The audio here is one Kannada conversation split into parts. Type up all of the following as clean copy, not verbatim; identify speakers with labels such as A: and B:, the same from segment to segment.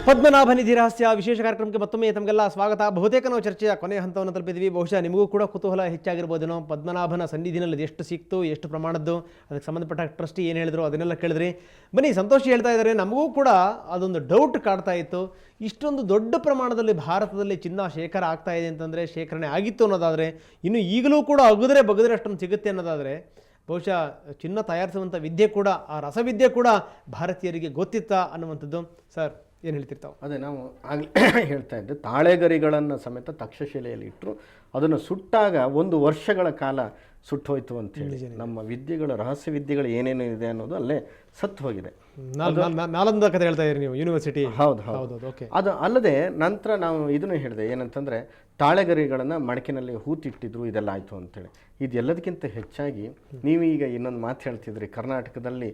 A: ಪದ್ಮನಾಭ ನಿಧಿ ರಹಸ್ಯ ವಿಶೇಷ ಕಾರ್ಯಕ್ರಮಕ್ಕೆ ಮತ್ತೊಮ್ಮೆ ತಮಗೆಲ್ಲ ಸ್ವಾಗತ. ಬಹುತೇಕ ನಾವು ಚರ್ಚೆಯ ಕೊನೆಯ ಹಂತವನ್ನು ತಲುಪಿದ್ವಿ. ಬಹುಶಃ ನಿಮಗೂ ಕೂಡ ಕುತೂಹಲ ಹೆಚ್ಚಾಗಿರ್ಬೋದೇನೋ. ಪದ್ಮನಾಭನ ಸನ್ನಿಧಿನಲ್ಲಿ ಎಷ್ಟು ಸಿಕ್ತು, ಎಷ್ಟು ಪ್ರಮಾಣದ್ದು, ಅದಕ್ಕೆ ಸಂಬಂಧಪಟ್ಟ ಟ್ರಸ್ಟಿ ಏನು ಹೇಳಿದ್ರು ಅದನ್ನೆಲ್ಲ ಕೇಳಿದ್ರಿ. ಬನ್ನಿ, ಸಂತೋಷಿ ಹೇಳ್ತಾ ಇದ್ದಾರೆ, ನಮಗೂ ಕೂಡ ಅದೊಂದು ಡೌಟ್ ಕಾಡ್ತಾ ಇತ್ತು. ಇಷ್ಟೊಂದು ದೊಡ್ಡ ಪ್ರಮಾಣದಲ್ಲಿ ಭಾರತದಲ್ಲಿ ಚಿನ್ನ ಶೇಖರ ಆಗ್ತಾ ಇದೆ ಅಂತಂದರೆ, ಶೇಖರಣೆ ಆಗಿತ್ತು ಅನ್ನೋದಾದರೆ, ಇನ್ನು ಈಗಲೂ ಕೂಡ ಅಗದ್ರೆ ಬಗದ್ರೆ ಅಷ್ಟೊಂದು ಸಿಗುತ್ತೆ ಅನ್ನೋದಾದರೆ, ಬಹುಶಃ ಚಿನ್ನ ತಯಾರಿಸುವಂಥ ವಿದ್ಯೆ ಕೂಡ, ಆ ರಸವಿದ್ಯೆ ಕೂಡ ಭಾರತೀಯರಿಗೆ ಗೊತ್ತಿತ್ತಾ ಅನ್ನುವಂಥದ್ದು. ಸರ್ ಏನು ಹೇಳ್ತಿರ್ತಾವೆ?
B: ಅದೇ ನಾವು ಆಗಲೇ ಹೇಳ್ತಾ ಇದ್ದೆ, ತಾಳೆಗರಿಗಳನ್ನು ಸಮೇತ ತಕ್ಷಶಿಲೆಯಲ್ಲಿ ಇಟ್ಟರು. ಅದನ್ನು ಸುಟ್ಟಾಗ 1 ವರ್ಷಗಳ ಕಾಲ ಸುಟ್ಟೋಯ್ತು ಅಂತ ಹೇಳಿ ನಮ್ಮ ವಿದ್ಯೆಗಳ ರಹಸ್ಯ ವಿದ್ಯೆಗಳು ಏನೇನು ಇದೆ ಅನ್ನೋದು ಅಲ್ಲೇ ಸತ್ತು ಹೋಗಿದೆ.
A: ನಾಲಂದ ಕಥೆ ಹೇಳ್ತಾ ಇದ್ದೀರಿ ನೀವು, ಯೂನಿವರ್ಸಿಟಿ.
B: ಹೌದು ಹೌದು. ಅದು ಅಲ್ಲದೆ ನಂತರ ನಾವು ಇದನ್ನು ಹೇಳಿದೆ, ಏನಂತಂದರೆ ತಾಳೆಗರಿಗಳನ್ನು ಮಡಕಿನಲ್ಲಿ ಹೂತಿಟ್ಟಿದ್ರು, ಇದೆಲ್ಲ ಆಯಿತು ಅಂತೇಳಿ. ಇದೆಲ್ಲದಕ್ಕಿಂತ ಹೆಚ್ಚಾಗಿ ನೀವು ಈಗ ಇನ್ನೊಂದು ಮಾತು ಹೇಳ್ತಿದ್ರಿ, ಕರ್ನಾಟಕದಲ್ಲಿ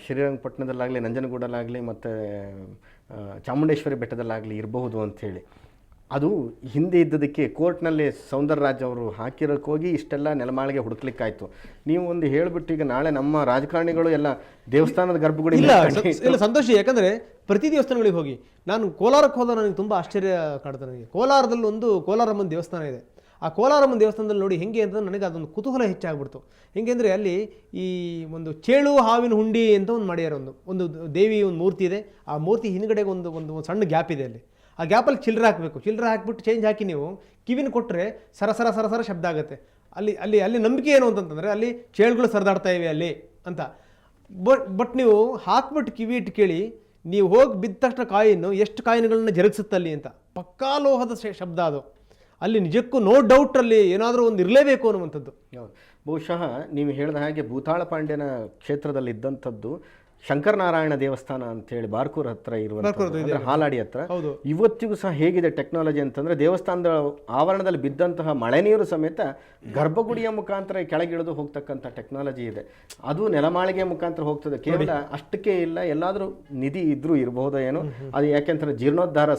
B: ಶ್ರೀರಂಗಪಟ್ಟಣದಲ್ಲಾಗಲಿ, ನಂಜನಗೂಡಲ್ಲಾಗಲಿ ಮತ್ತು ಚಾಮುಂಡೇಶ್ವರಿ ಬೆಟ್ಟದಲ್ಲಾಗಲಿ ಇರಬಹುದು ಅಂಥೇಳಿ. ಅದು ಹಿಂದೆ ಇದ್ದದಕ್ಕೆ ಕೋರ್ಟ್ನಲ್ಲಿ ಸೌಂದರರಾಜ್ ಅವರು ಹಾಕಿರೋಕ್ಕೆ ಹೋಗಿ ಇಷ್ಟೆಲ್ಲ ನೆಲಮಾಳಿಗೆ ಹುಡುಕ್ಲಿಕ್ಕಾಯ್ತು. ನೀವು ಒಂದು ಹೇಳಿಬಿಟ್ಟು ಈಗ ನಾಳೆ ನಮ್ಮ ರಾಜಕಾರಣಿಗಳು ಎಲ್ಲ ದೇವಸ್ಥಾನದ ಗರ್ಭಗುಡಿ
A: ಇಲ್ಲ ಸಂತೋಷಿ, ಯಾಕಂದರೆ ಪ್ರತಿ ದೇವಸ್ಥಾನಗಳಿಗೆ ಹೋಗಿ ನಾನು ಕೋಲಾರಕ್ಕೆ ಹೋದ ನನಗೆ ತುಂಬ ಆಶ್ಚರ್ಯ ಕಾಡ್ತಾರೆ. ನನಗೆ ಕೋಲಾರದಲ್ಲಿ ಒಂದು ಕೋಲಾರಮ್ಮನ ದೇವಸ್ಥಾನ ಇದೆ. ಆ ಕೋಲಾರಮ್ಮನ ದೇವಸ್ಥಾನದಲ್ಲಿ ನೋಡಿ ಹೆಂಗೆ ಅಂತಂದ್ರೆ ನನಗೆ ಅದೊಂದು ಕುತೂಹಲ ಹೆಚ್ಚಾಗ್ಬಿಡ್ತು. ಹೆಂಗೆ ಅಂದರೆ ಅಲ್ಲಿ ಈ ಒಂದು ಚೇಳು ಹಾವಿನ ಹುಂಡಿ ಅಂತ ಒಂದು ಮಾಡ್ಯಾರ, ಒಂದು ದೇವಿ ಒಂದು ಮೂರ್ತಿ ಇದೆ. ಆ ಮೂರ್ತಿ ಹಿಂದ್ಗಡೆಗೆ ಒಂದು ಸಣ್ಣ ಗ್ಯಾಪ್ ಇದೆ. ಅಲ್ಲಿ ಆ ಗ್ಯಾಪಲ್ಲಿ ಚಿಲ್ಲರೆ ಹಾಕಬೇಕು. ಚಿಲ್ಲರೆ ಹಾಕಿಬಿಟ್ಟು ಚೇಂಜ್ ಹಾಕಿ ನೀವು ಕಿವಿನ ಕೊಟ್ಟರೆ ಸರಸರ ಸರಸರ ಶಬ್ದ ಆಗುತ್ತೆ. ಅಲ್ಲಿ ನಂಬಿಕೆ ಏನು ಅಂತಂತಂದರೆ ಅಲ್ಲಿ ಚೇಳುಗಳು ಸರಿದಾಡ್ತಾ ಇವೆ ಅಲ್ಲಿ ಅಂತ. ಬಟ್ ನೀವು ಹಾಕ್ಬಿಟ್ಟು ಕಿವಿ ಇಟ್ಟು ಕೇಳಿ, ನೀವು ಹೋಗಿ ಬಿದ್ದ ತಕ್ಷಣ ಕಾಯಿನ್ನು ಎಷ್ಟು ಕಾಯಿನ್ಗಳನ್ನ ಜರುಗಿಸುತ್ತಲ್ಲಿ ಅಂತ. ಪಕ್ಕಾ ಲೋಹದ ಶಬ್ದ ಅದು. ಅಲ್ಲಿ ನಿಜಕ್ಕೂ ನೋ ಡೌಟ್ ಅಲ್ಲಿ ಏನಾದರೂ ಒಂದು ಇರಲೇಬೇಕು ಅನ್ನುವಂಥದ್ದು.
B: ಬಹುಶಃ ನೀವು ಹೇಳಿದ ಹಾಗೆ ಭೂತಾಳ ಪಾಂಡ್ಯನ ಕ್ಷೇತ್ರದಲ್ಲಿ ಇದ್ದಂಥದ್ದು ಶಂಕರನಾರಾಯಣ ದೇವಸ್ಥಾನ ಅಂತೇಳಿ ಬಾರ್ಕೂರ್ ಹತ್ರ ಇರುವಂಥ ಹಾಲಾಡಿ ಹತ್ರ ಇವತ್ತಿಗೂ ಸಹ ಹೇಗಿದೆ ಟೆಕ್ನಾಲಜಿ ಅಂತಂದರೆ, ದೇವಸ್ಥಾನದ ಆವರಣದಲ್ಲಿ ಬಿದ್ದಂತಹ ಮಳೆ ನೀರು ಸಮೇತ ಗರ್ಭಗುಡಿಯ ಮುಖಾಂತರ ಕೆಳಗಿಳಿದು ಹೋಗ್ತಕ್ಕಂಥ ಟೆಕ್ನಾಲಜಿ ಇದೆ. ಅದು ನೆಲಮಾಳಿಗೆಯ ಮುಖಾಂತರ ಹೋಗ್ತದೆ. ಕೇವಲ ಅಷ್ಟಕ್ಕೆ ಇಲ್ಲ, ಎಲ್ಲಾದರೂ ನಿಧಿ ಇದ್ರೂ ಇರಬಹುದೋ ಏನೋ. ಅದು ಯಾಕೆಂತಂದ್ರೆ ಜೀರ್ಣೋದ್ಧಾರ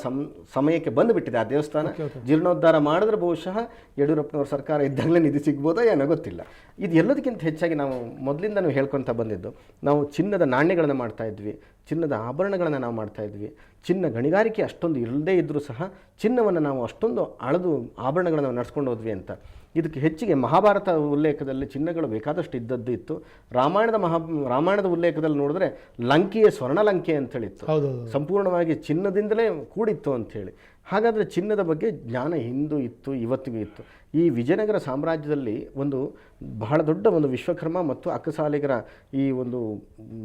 B: ಸಮಯಕ್ಕೆ ಬಂದುಬಿಟ್ಟಿದೆ ಆ ದೇವಸ್ಥಾನ. ಜೀರ್ಣೋದ್ಧಾರ ಮಾಡಿದ್ರೆ ಬಹುಶಃ ಯಡಿಯೂರಪ್ಪನವ್ರ ಸರ್ಕಾರ ಇದ್ದಾಗಲೇ ನಿಧಿ ಸಿಗ್ಬೋದೋ ಏನೋ ಗೊತ್ತಿಲ್ಲ. ಇದು ಎಲ್ಲದಕ್ಕಿಂತ ಹೆಚ್ಚಾಗಿ ನಾವು ಮೊದಲಿಂದ ನಾವು ಹೇಳ್ಕೊತ ಬಂದಿದ್ದು, ನಾವು ಚಿನ್ನದ ನಾಣ್ಯಗಳನ್ನು ಮಾಡ್ತಾ ಇದ್ವಿ, ಚಿನ್ನದ ಆಭರಣಗಳನ್ನು ನಾವು ಮಾಡ್ತಾ ಇದ್ವಿ. ಚಿನ್ನ ಗಣಿಗಾರಿಕೆ ಅಷ್ಟೊಂದು ಇಲ್ಲದೇ ಇದ್ದರೂ ಸಹ ಚಿನ್ನವನ್ನು ನಾವು ಅಷ್ಟೊಂದು ಅಳೆದು ಆಭರಣಗಳನ್ನು ನಾವು ನಡ್ಸ್ಕೊಂಡು ಹೋದ್ವಿ ಅಂತ. ಇದಕ್ಕೆ ಹೆಚ್ಚಿಗೆ ಮಹಾಭಾರತ ಉಲ್ಲೇಖದಲ್ಲಿ ಚಿನ್ನಗಳು ಬೇಕಾದಷ್ಟು ಇದ್ದದ್ದು ಇತ್ತು. ರಾಮಾಯಣದ ಉಲ್ಲೇಖದಲ್ಲಿ ನೋಡಿದ್ರೆ ಲಂಕೆಯ ಸ್ವರ್ಣಲಂಕೆ ಅಂತೇಳಿತ್ತು, ಸಂಪೂರ್ಣವಾಗಿ ಚಿನ್ನದಿಂದಲೇ ಕೂಡಿತ್ತು ಅಂಥೇಳಿ. ಹಾಗಾದರೆ ಚಿನ್ನದ ಬಗ್ಗೆ ಜ್ಞಾನ ಹಿಂದೂ ಇತ್ತು, ಇವತ್ತಿಗೂ ಇತ್ತು. ಈ ವಿಜಯನಗರ ಸಾಮ್ರಾಜ್ಯದಲ್ಲಿ ಒಂದು ಬಹಳ ದೊಡ್ಡ ಒಂದು ವಿಶ್ವಕರ್ಮ ಮತ್ತು ಅಕ್ಕಸಾಲಿಗರ ಈ ಒಂದು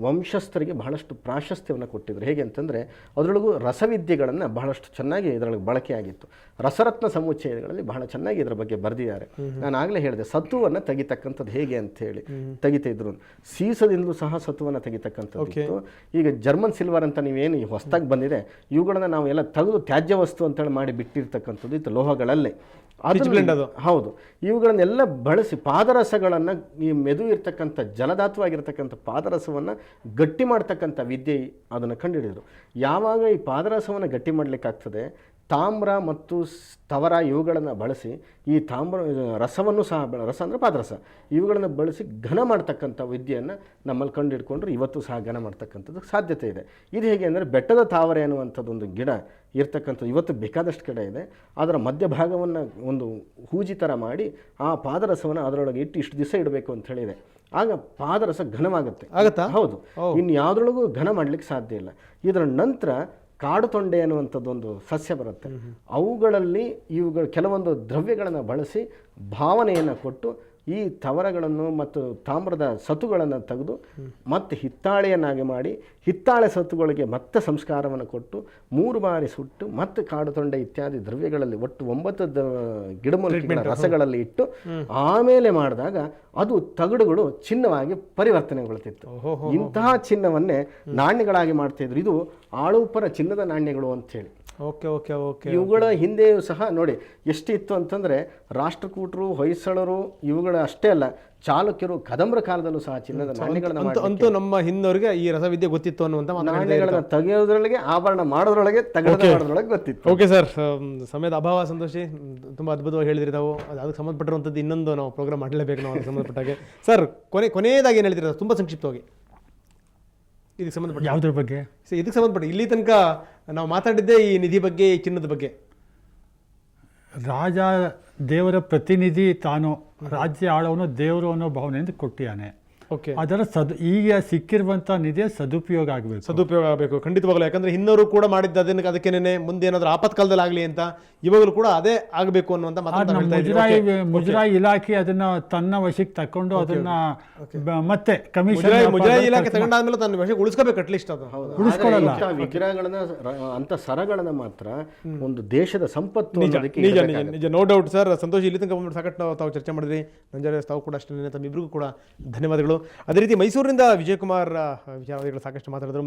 B: ವಂಶಸ್ಥರಿಗೆ ಬಹಳಷ್ಟು ಪ್ರಾಶಸ್ತ್ಯವನ್ನು ಕೊಟ್ಟಿದ್ರು. ಹೇಗೆ ಅಂತಂದರೆ ಅದರೊಳಗೂ ರಸವಿದ್ಯೆಗಳನ್ನು ಬಹಳಷ್ಟು ಚೆನ್ನಾಗಿ ಇದರೊಳಗೆ ಬಳಕೆಯಾಗಿತ್ತು. ರಸರತ್ನ ಸಮುಚ್ಚಯಗಳಲ್ಲಿ ಬಹಳ ಚೆನ್ನಾಗಿ ಇದರ ಬಗ್ಗೆ ಬರೆದಿದ್ದಾರೆ. ನಾನು ಆಗಲೇ ಹೇಳಿದೆ, ಸತ್ವವನ್ನು ತೆಗಿತಕ್ಕಂಥದ್ದು ಹೇಗೆ ಅಂಥೇಳಿ ತೆಗಿತಾ ಇದ್ರು. ಸೀಸದಿಂದಲೂ ಸಹ ಸತ್ವವನ್ನು ತೆಗಿತಕ್ಕಂಥದ್ದು. ಈಗ ಜರ್ಮನ್ ಸಿಲ್ವರ್ ಅಂತ ನೀವೇನು ಹೊಸದಾಗಿ ಬಂದಿದೆ, ಇವುಗಳನ್ನು ನಾವು ಎಲ್ಲ ತೆಗೆದು ತ್ಯಾಜ್ಯ ವಸ್ತು ಅಂತೇಳಿ ಮಾಡಿ ಬಿಟ್ಟಿರ್ತಕ್ಕಂಥದ್ದು ಇತ್ತು ಲೋಹಗಳಲ್ಲೇ. ಹೌದು, ಇವುಗಳನ್ನೆಲ್ಲ ಬಳಸಿ ಪಾದರಸಗಳನ್ನು, ಈ ಮೆದು ಇರ್ತಕ್ಕಂಥ ಜಲಧಾತುವಾಗಿರ್ತಕ್ಕಂಥ ಪಾದರಸವನ್ನು ಗಟ್ಟಿ ಮಾಡ್ತಕ್ಕಂಥ ವಿದ್ಯೆ ಅದನ್ನು ಕಂಡುಹಿಡಿದರು. ಯಾವಾಗ ಈ ಪಾದರಸವನ್ನು ಗಟ್ಟಿ ಮಾಡಲಿಕ್ಕಾಗ್ತದೆ, ತಾಮ್ರ ಮತ್ತು ತವರ ಇವುಗಳನ್ನು ಬಳಸಿ ಈ ತಾಮ್ರ ರಸವನ್ನು ಸಹ, ರಸ ಅಂದರೆ ಪಾದರಸ, ಇವುಗಳನ್ನು ಬಳಸಿ ಘನ ಮಾಡ್ತಕ್ಕಂಥ ವಿದ್ಯೆಯನ್ನು ನಮ್ಮಲ್ಲಿ ಕಂಡುಹಿಡ್ಕೊಂಡ್ರೆ ಇವತ್ತು ಸಹ ಘನ ಮಾಡ್ತಕ್ಕಂಥದ್ದು ಸಾಧ್ಯತೆ ಇದೆ. ಇದು ಹೇಗೆ ಅಂದರೆ ಬೆಟ್ಟದ ತಾವರೆ ಅನ್ನುವಂಥದ್ದೊಂದು ಗಿಡ ಇರ್ತಕ್ಕಂಥದ್ದು ಇವತ್ತು ಬೇಕಾದಷ್ಟು ಕಡೆ ಇದೆ. ಅದರ ಮಧ್ಯಭಾಗವನ್ನು ಒಂದು ಹೂಜಿ ಥರ ಮಾಡಿ ಆ ಪಾದರಸವನ್ನು ಅದರೊಳಗೆ ಇಟ್ಟು ಇಷ್ಟು ದಿವಸ ಇಡಬೇಕು ಅಂತ ಹೇಳಿದೆ. ಆಗ ಪಾದರಸ ಘನವಾಗುತ್ತೆ. ಹೌದು, ಇನ್ನು ಯಾವುದ್ರೊಳಗೂ ಘನ ಮಾಡಲಿಕ್ಕೆ ಸಾಧ್ಯ ಇಲ್ಲ. ಇದರ ನಂತರ ಕಾಡು ತೊಂಡೆ ಅನ್ನುವಂಥದ್ದೊಂದು ಸಸ್ಯ ಬರುತ್ತೆ. ಅವುಗಳಲ್ಲಿ ಇವುಗಳು ಕೆಲವೊಂದು ದ್ರವ್ಯಗಳನ್ನು ಬಳಸಿ ಭಾವನೆಯನ್ನು ಕೊಟ್ಟು ಈ ತವರಗಳನ್ನು ಮತ್ತು ತಾಮ್ರದ ಸತುಗಳನ್ನು ತೆಗೆದು ಮತ್ತೆ ಹಿತ್ತಾಳೆಯನ್ನಾಗಿ ಮಾಡಿ, ಹಿತ್ತಾಳೆ ಸತುಗಳಿಗೆ ಮತ್ತೆ ಸಂಸ್ಕಾರವನ್ನು ಕೊಟ್ಟು 3 ಬಾರಿ ಸುಟ್ಟು ಮತ್ತೆ ಕಾಡು ತೊಂಡೆ ಇತ್ಯಾದಿ ದ್ರವ್ಯಗಳಲ್ಲಿ ಒಟ್ಟು 9 ಗಿಡಮೂಲಿಕೆಗಳ ರಸಗಳಲ್ಲಿ ಇಟ್ಟು ಆಮೇಲೆ ಮಾಡಿದಾಗ ಅದು ತಗಡುಗಳು ಚಿನ್ನವಾಗಿ ಪರಿವರ್ತನೆಗೊಳ್ತಿತ್ತು. ಇಂತಹ ಚಿನ್ನವನ್ನೇ ನಾಣ್ಯಗಳಾಗಿ ಮಾಡ್ತಿದ್ರು. ಇದು ಆಳುಪರ ಚಿನ್ನದ ನಾಣ್ಯಗಳು ಅಂಥೇಳಿ. ಇವುಗಳ ಹಿಂದೆಯೂ ಸಹ ನೋಡಿ ಎಷ್ಟಿತ್ತು ಅಂತಂದರೆ, ರಾಷ್ಟ್ರಕೂಟರು, ಹೊಯ್ಸಳರು ಇವುಗಳ ಅಷ್ಟೇ ಅಲ್ಲ, ಚಾಲುಕ್ಯರು, ಕದಂಬರ ಕಾಲದಲ್ಲೂ ಸಹ ಚಿನ್ನದ ನಾಣ್ಯಗಳನ್ನು
A: ಅಂತೂ ನಮ್ಮ ಹಿಂದವರಿಗೆ ಈ ರಸವಿದ್ಯೆ ಗೊತ್ತಿತ್ತು ಅನ್ನುವಂಥ
B: ನಾಣ್ಯಗಳನ್ನು ತೆಗೆಯೋದ್ರೊಳಗೆ, ಆಭರಣ ಮಾಡೋದ್ರೊಳಗೆ, ಮಾಡೋದ್ರೊಳಗೆ ಗೊತ್ತಿತ್ತು.
A: ಓಕೆ ಸರ್, ಸಮಯದ ಅಭಾವ ಸಂತೋಷಿ, ತುಂಬ ಅದ್ಭುತವಾಗಿ ಹೇಳಿದ್ರಿ ತಾವು. ಅದಕ್ಕೆ ಸಂಬಂಧಪಟ್ಟಿರುವಂಥದ್ದು ಇನ್ನೊಂದು ನಾವು ಪ್ರೋಗ್ರಾಮ್ ಮಾಡಲೇಬೇಕು ನಾವು ಅದಕ್ಕೆ ಸಂಬಂಧಪಟ್ಟಾಗೆ. ಸರ್, ಕೊನೆಯದಾಗಿ ಏನು ಹೇಳ್ತೀರಾ ತುಂಬ ಸಂಕ್ಷಿಪ್ತವಾಗಿ? ಇದಕ್ಕೆ ಸಂಬಂಧಪಟ್ಟ
C: ಯಾವುದ್ರ ಬಗ್ಗೆ?
A: ಇದಕ್ಕೆ ಸಂಬಂಧಪಟ್ಟ ಇಲ್ಲಿ ತನಕ ನಾವು ಮಾತಾಡಿದ್ದೇ ಈ ನಿಧಿ ಬಗ್ಗೆ, ಈ ಚಿನ್ನದ ಬಗ್ಗೆ.
C: ರಾಜ ದೇವರ ಪ್ರತಿನಿಧಿ ತಾನು, ರಾಜ್ಯ ಆಳವನು ದೇವರು ಅನ್ನೋ ಭಾವನೆಯಿಂದ ಕೊಟ್ಟಿಯಾನೆ.
A: ಓಕೆ,
C: ಅದರ ಈಗ ಸಿಕ್ಕಿರುವಂಥ ನಿಧಿಯ ಸದುಪಯೋಗ ಆಗಬೇಕು.
A: ಸದುಪಯೋಗ ಆಗಬೇಕು ಖಂಡಿತವಾಗಲು. ಯಾಕಂದ್ರೆ ಹಿನ್ನೋರು ಕೂಡ ಮಾಡಿದ್ದು ಅದಕ್ಕೇನೆ ಮುಂದೆ ಏನಾದರೂ ಆಪತ್ಕಾಲದಲ್ಲಿ ಆಗಲಿ ಅಂತ ಇವಾಗಲೂ ಕೂಡ ಅದೇ ಆಗಬೇಕು ಅನ್ನುವಂಥ
C: ಮುಜರಾಯಿ ಇಲಾಖೆ ಅದನ್ನ ತನ್ನ ವಶಕ್ಕೆ ತಕೊಂಡು ಅದನ್ನ ಮತ್ತೆ ಕಮಿಷನ್
A: ಮುಜರಾಯಿ ಇಲಾಖೆ ತಗೊಂಡಾದ್ಮೇಲೆ ತನ್ನ ವಶಕ್ಕೆ ಉಳಿಸ್ಕೋಬೇಕು ಅಟ್ಲೀಸ್ಟ್. ಅದು
B: ಉಳಿಸ್ಕೊಳ್ಳಲ್ಲ. ವಿಗ್ರಹಗಳನ್ನ ಅಂತ ಸರಗಳನ್ನ ಮಾತ್ರ ಒಂದು ದೇಶದ ಸಂಪತ್ತು.
A: ನಿಜ, ನೋ ಡೌಟ್ ಸರ್. ಸಂತೋಷ್, ಇಲ್ಲಿ ತನಕ ಬಂದ್ಬಿಟ್ಟು ಸಾಕಷ್ಟು ತಾವು ಚರ್ಚೆ ಮಾಡಿದ್ರಿ. ನಂಜರ ತಾವು ಕೂಡ ಅಷ್ಟೇ, ತಮ್ಮಿಬ್ಬರಿಗೂ ಕೂಡ ಧನ್ಯವಾದಗಳು. ಅದೇ ರೀತಿ ಮೈಸೂರಿನಿಂದ ವಿಜಯಕುಮಾರ್ ವಿಚಾರಗಳು ಸಾಕಷ್ಟು ಮಾತಾಡಿದ್ರು.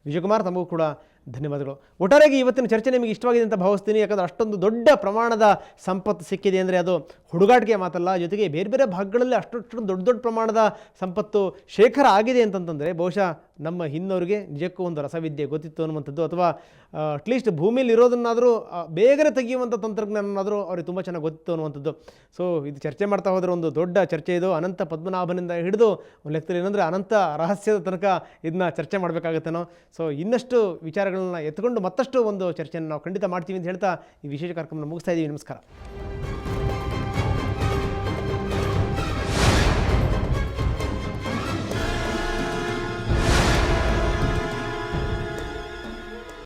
A: ವಿಜಯಕುಮಾರ್, ತಮಗೂ ಕೂಡ ಧನ್ಯವಾದಗಳು. ಒಟ್ಟಾರೆಯಾಗಿ ಇವತ್ತಿನ ಚರ್ಚೆ ನಿಮಗೆ ಇಷ್ಟವಾಗಿದೆ ಅಂತ ಭಾವಿಸ್ತೀನಿ. ಯಾಕಂದರೆ ಅಷ್ಟೊಂದು ದೊಡ್ಡ ಪ್ರಮಾಣದ ಸಂಪತ್ತು ಸಿಕ್ಕಿದೆ ಅಂದರೆ ಅದು ಹುಡುಗಾಟಿಕೆ ಮಾತಲ್ಲ, ಜೊತೆಗೆ ಬೇರೆ ಬೇರೆ ಭಾಗಗಳಲ್ಲಿ ಅಷ್ಟೊಂದು ದೊಡ್ಡ ಸಂಪತ್ತು ಸಂಪತ್ತು ಶೇಖರ ಆಗಿದೆ ಅಂತಂತಂದರೆ ಬಹುಶಃ ನಮ್ಮ ಹಿನ್ನೋರಿಗೆ ನಿಜಕ್ಕೂ ಒಂದು ರಸವಿದ್ಯೆ ಗೊತ್ತಿತ್ತು ಅನ್ನುವಂಥದ್ದು, ಅಥವಾ ಅಟ್ಲೀಸ್ಟ್ ಭೂಮಿಯಲ್ಲಿ ಇರೋದನ್ನಾದರೂ ಬೇಗನೆ ತೆಗೆಯುವಂಥ ತಂತ್ರಜ್ಞಾನನಾದರೂ ಅವ್ರಿಗೆ ತುಂಬ ಚೆನ್ನಾಗಿ ಗೊತ್ತಿತ್ತು ಅನ್ನುವಂಥದ್ದು. ಸೊ ಇದು ಚರ್ಚೆ ಮಾಡ್ತಾ ಹೋದರೆ ಒಂದು ದೊಡ್ಡ ಚರ್ಚೆ ಇದು. ಅನಂತ ಪದ್ಮನಾಭನಿಂದ ಹಿಡಿದು ಒಂದು ಲೆಕ್ಕದಲ್ಲಿ ಏನಂದರೆ ಅನಂತ ರಹಸ್ಯದ ತನಕ ಇದನ್ನ ಚರ್ಚೆ ಮಾಡಬೇಕಾಗತ್ತೇನೋ. ಸೊ ಇನ್ನಷ್ಟು ವಿಚಾರಗಳನ್ನ ಎತ್ಕೊಂಡು ಮತ್ತಷ್ಟು ಒಂದು ಚರ್ಚೆಯನ್ನು ನಾವು ಖಂಡಿತ ಮಾಡ್ತೀವಿ ಅಂತ ಹೇಳ್ತಾ ಈ ವಿಶೇಷ ಕಾರ್ಯಕ್ರಮ ಮುಗಿಸ್ತಾ ಇದ್ದೀವಿ. ನಮಸ್ಕಾರ.